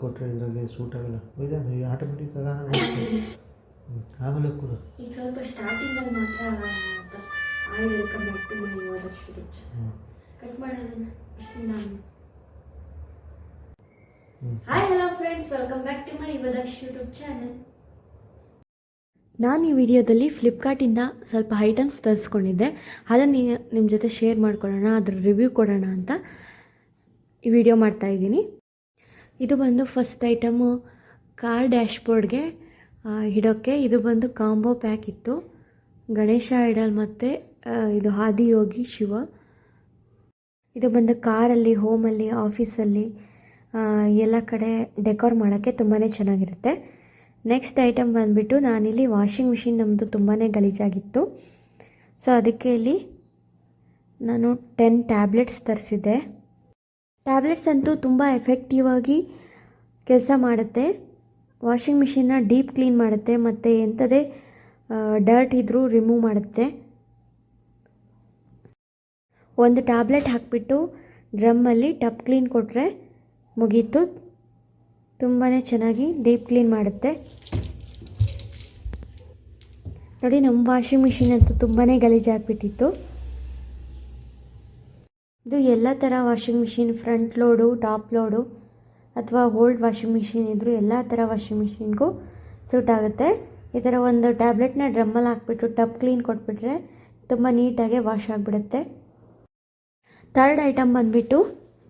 ಕೊಟ್ಟರೆ ಇದ್ರಾಗೆ ಸೂಟ್ ಆಗಲ್ಲ ಇದೆ ಆಟೋಮೆಟಿಕ್ ಆಮೇಲೆ ಕೂಡ ಈಗ ಸ್ವಲ್ಪ ಸ್ಟಾರ್ಟಿಂಗಲ್ಲಿ ಮಾತ್ರ ಆಯ್ welcome back to my Yuvadaksha YouTube channel cut ಮಾಡೋದನ್ನ hi hello friends, welcome back to my Yuvadaksha YouTube channel. ನಾನು ಈ ವಿಡಿಯೋದಲ್ಲಿ ಫ್ಲಿಪ್ಕಾರ್ಟಿಂದ ಸ್ವಲ್ಪ ಐಟಮ್ಸ್ ತರಿಸ್ಕೊಂಡಿದ್ದೆ. ಅದನ್ನು ನಿಮ್ಮ ಜೊತೆ ಶೇರ್ ಮಾಡ್ಕೊಳ್ಳೋಣ, ಅದರ ರಿವ್ಯೂ ಕೊಡೋಣ ಅಂತ ಈ ವಿಡಿಯೋ ಮಾಡ್ತಾಯಿದ್ದೀನಿ. ಇದು ಬಂದು ಫಸ್ಟ್ ಐಟಮು ಕಾರ್ ಡ್ಯಾಶ್ಬೋರ್ಡ್ಗೆ ಇಡೋಕ್ಕೆ. ಇದು ಬಂದು ಕಾಂಬೋ ಪ್ಯಾಕ್ ಇತ್ತು. ಗಣೇಶ ಐಡಲ್ ಮತ್ತು ಇದು ಆದಿಯೋಗಿ ಶಿವ. ಇದು ಬಂದು ಕಾರಲ್ಲಿ, ಹೋಮಲ್ಲಿ, ಆಫೀಸಲ್ಲಿ ಎಲ್ಲ ಕಡೆ ಡೆಕೋರ್ ಮಾಡೋಕ್ಕೆ ತುಂಬಾ ಚೆನ್ನಾಗಿರುತ್ತೆ. ನೆಕ್ಸ್ಟ್ ಐಟಮ್ ಬಂದುಬಿಟ್ಟು ನಾನಿಲ್ಲಿ ವಾಷಿಂಗ್ ಮಿಷಿನ್ ನಮ್ಮದು ತುಂಬಾ ಗಲೀಜಾಗಿತ್ತು. ಸೊ ಅದಕ್ಕೆ ಇಲ್ಲಿ ನಾನು 10 ಟ್ಯಾಬ್ಲೆಟ್ಸ್ ತರಿಸಿದ್ದೆ. ಟ್ಯಾಬ್ಲೆಟ್ಸ್ ಅಂತೂ ತುಂಬ ಎಫೆಕ್ಟಿವ್ ಆಗಿ ಕೆಲಸ ಮಾಡುತ್ತೆ. ವಾಷಿಂಗ್ ಮಿಷಿನ್ನ ಡೀಪ್ ಕ್ಲೀನ್ ಮಾಡುತ್ತೆ ಮತ್ತು ಎಂಥದೇ ಡರ್ಟ್ ಇದ್ದರೂ ರಿಮೂವ್ ಮಾಡುತ್ತೆ. ಒಂದು ಟ್ಯಾಬ್ಲೆಟ್ ಹಾಕಿಬಿಟ್ಟು ಡ್ರಮ್ಮಲ್ಲಿ ಟಬ್ ಕ್ಲೀನ್ ಕೊಟ್ಟರೆ ಮುಗೀತು. ತುಂಬಾ ಚೆನ್ನಾಗಿ ಡೀಪ್ ಕ್ಲೀನ್ ಮಾಡುತ್ತೆ. ನೋಡಿ, ನಮ್ಮ ವಾಷಿಂಗ್ ಮಿಷಿನ್ ಅಂತೂ ತುಂಬಾ ಗಲೀಜಾಗಿಬಿಟ್ಟಿತ್ತು. ಇದು ಎಲ್ಲ ಥರ washing machine, front load, top load ಅಥವಾ ಓಲ್ಡ್ ವಾಷಿಂಗ್ ಮಿಷಿನ್ ಇದ್ದರೂ ಎಲ್ಲ ಥರ ವಾಷಿಂಗ್ ಮಿಷಿನ್ಗೂ ಸೂಟ್ ಆಗುತ್ತೆ. ಈ ಥರ ಒಂದು ಟ್ಯಾಬ್ಲೆಟ್ನ ಡ್ರಮ್ಮಲ್ಲಿ ಹಾಕ್ಬಿಟ್ಟು ಟಬ್ ಕ್ಲೀನ್ ಕೊಟ್ಬಿಟ್ರೆ ತುಂಬ ನೀಟಾಗಿ ವಾಶ್ ಆಗಿಬಿಡುತ್ತೆ. ಥರ್ಡ್ ಐಟಮ್ ಬಂದುಬಿಟ್ಟು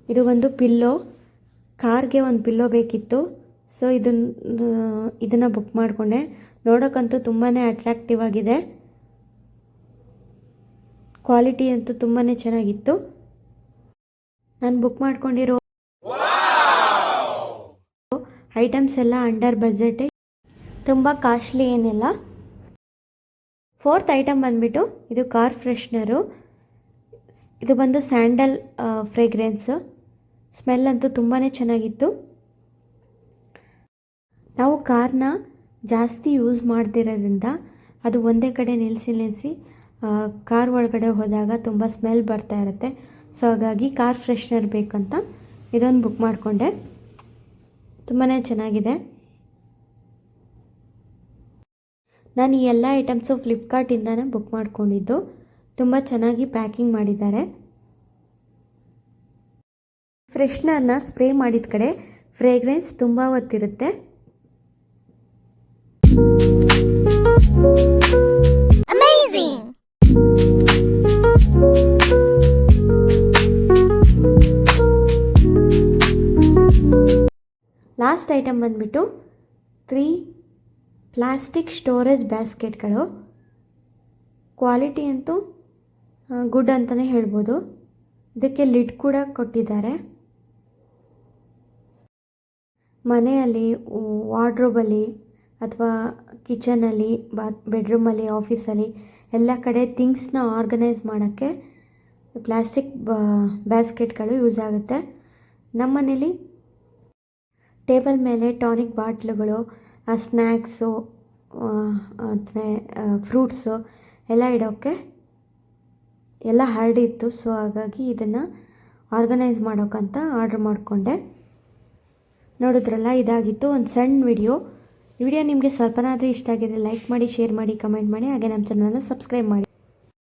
ಇದು ಒಂದು ಪಿಲ್ಲೋ. ಕಾರ್ಗೆ ಒಂದು ಪಿಲ್ಲೋ ಬೇಕಿತ್ತು. ಸೊ ಇದನ್ನು ಬುಕ್ ಮಾಡಿಕೊಂಡೆ. ನೋಡೋಕ್ಕಂತೂ ತುಂಬಾ ಅಟ್ರಾಕ್ಟಿವ್ ಆಗಿದೆ. ಕ್ವಾಲಿಟಿ ಅಂತೂ ತುಂಬಾ ಚೆನ್ನಾಗಿತ್ತು. ನಾನು ಬುಕ್ ಮಾಡ್ಕೊಂಡಿರೋ ಐಟಮ್ಸ್ ಎಲ್ಲ ಅಂಡರ್ ಬಜೆಟೇ, ತುಂಬ ಕಾಸ್ಟ್ಲಿ ಏನಿಲ್ಲ. ಫೋರ್ತ್ ಐಟಮ್ ಬಂದುಬಿಟ್ಟು ಇದು ಕಾರ್ ಫ್ರೆಶ್ನರು. ಇದು ಬಂದು ಸ್ಯಾಂಡಲ್ ಫ್ರೇಗ್ರೆನ್ಸು. ಸ್ಮೆಲ್ ಅಂತೂ ತುಂಬಾ ಚೆನ್ನಾಗಿತ್ತು. ನಾವು ಕಾರ್ನ ಜಾಸ್ತಿ ಯೂಸ್ ಮಾಡ್ತಿರೋದ್ರಿಂದ ಅದು ಒಂದೇ ಕಡೆ ನಿಲ್ಲಿಸಿ ಕಾರ್ ಒಳಗಡೆ ಹೋದಾಗ ತುಂಬ ಸ್ಮೆಲ್ ಬರ್ತಾ ಇರುತ್ತೆ. ಸೊ ಹಾಗಾಗಿ ಕಾರ್ ಫ್ರೆಶ್ನರ್ ಬೇಕಂತ ಇದೊಂದು ಬುಕ್ ಮಾಡಿಕೊಂಡೆ. ತುಂಬಾ ಚೆನ್ನಾಗಿದೆ. ನಾನು ಈ ಎಲ್ಲ ಐಟಮ್ಸು ಫ್ಲಿಪ್ಕಾರ್ಟಿಂದನೇ ಬುಕ್ ಮಾಡ್ಕೊಂಡಿದ್ದು. ತುಂಬ ಚೆನ್ನಾಗಿ ಪ್ಯಾಕಿಂಗ್ ಮಾಡಿದ್ದಾರೆ. ಫ್ರೆಶ್ನರ್ನ ಸ್ಪ್ರೇ ಮಾಡಿದ ಕಡೆ ಫ್ರೇಗ್ರೆನ್ಸ್ ತುಂಬ ಹೊತ್ತಿರುತ್ತೆ. ಲಾಸ್ಟ್ ಐಟಮ್ ಬಂದುಬಿಟ್ಟು 3 ಪ್ಲಾಸ್ಟಿಕ್ ಸ್ಟೋರೇಜ್ ಬ್ಯಾಸ್ಕೆಟ್ಗಳು. ಕ್ವಾಲಿಟಿ ಅಂತೂ ಗುಡ್ ಅಂತಲೇ ಹೇಳ್ಬೋದು. ಇದಕ್ಕೆ ಲಿಡ್ ಕೂಡ ಕೊಟ್ಟಿದ್ದಾರೆ. ಮನೆಯಲ್ಲಿ, ವಾರ್ಡ್ರೋಬಲ್ಲಿ ಅಥವಾ ಕಿಚನಲ್ಲಿ, ಬೆಡ್ರೂಮಲ್ಲಿ, ಆಫೀಸಲ್ಲಿ ಎಲ್ಲ ಕಡೆ ಥಿಂಗ್ಸ್ನ ಆರ್ಗನೈಸ್ ಮಾಡೋಕ್ಕೆ ಪ್ಲಾಸ್ಟಿಕ್ ಬ್ಯಾಸ್ಕೆಟ್ಗಳು ಯೂಸ್ ಆಗುತ್ತೆ. ನಮ್ಮ ಮನೇಲಿ ಟೇಬಲ್ ಮೇಲೆ ಟಾನಿಕ್ ಬಾಟ್ಲುಗಳು, ಸ್ನ್ಯಾಕ್ಸು ಮತ್ತು ಫ್ರೂಟ್ಸು ಎಲ್ಲ ಇಡೋಕ್ಕೆ ಎಲ್ಲ ಹರಡಿತ್ತು. ಸೊ ಹಾಗಾಗಿ ಇದನ್ನು ಆರ್ಗನೈಸ್ ಮಾಡೋಕ್ಕಂತ ಆರ್ಡ್ರ್ ಮಾಡಿಕೊಂಡೆ. ನೋಡಿದ್ರಲ್ಲ, ಇದಾಗಿತ್ತು ಒಂದು ಸಣ್ಣ ವಿಡಿಯೋ. ಈ ವಿಡಿಯೋ ನಿಮಗೆ ಸ್ವಲ್ಪನಾದರೂ ಇಷ್ಟ ಆಗಿದೆ ಲೈಕ್ ಮಾಡಿ, ಶೇರ್ ಮಾಡಿ, ಕಮೆಂಟ್ ಮಾಡಿ, ಹಾಗೆ ನಮ್ಮ ಚಾನಲ್ನ ಸಬ್ಸ್ಕ್ರೈಬ್ ಮಾಡಿ.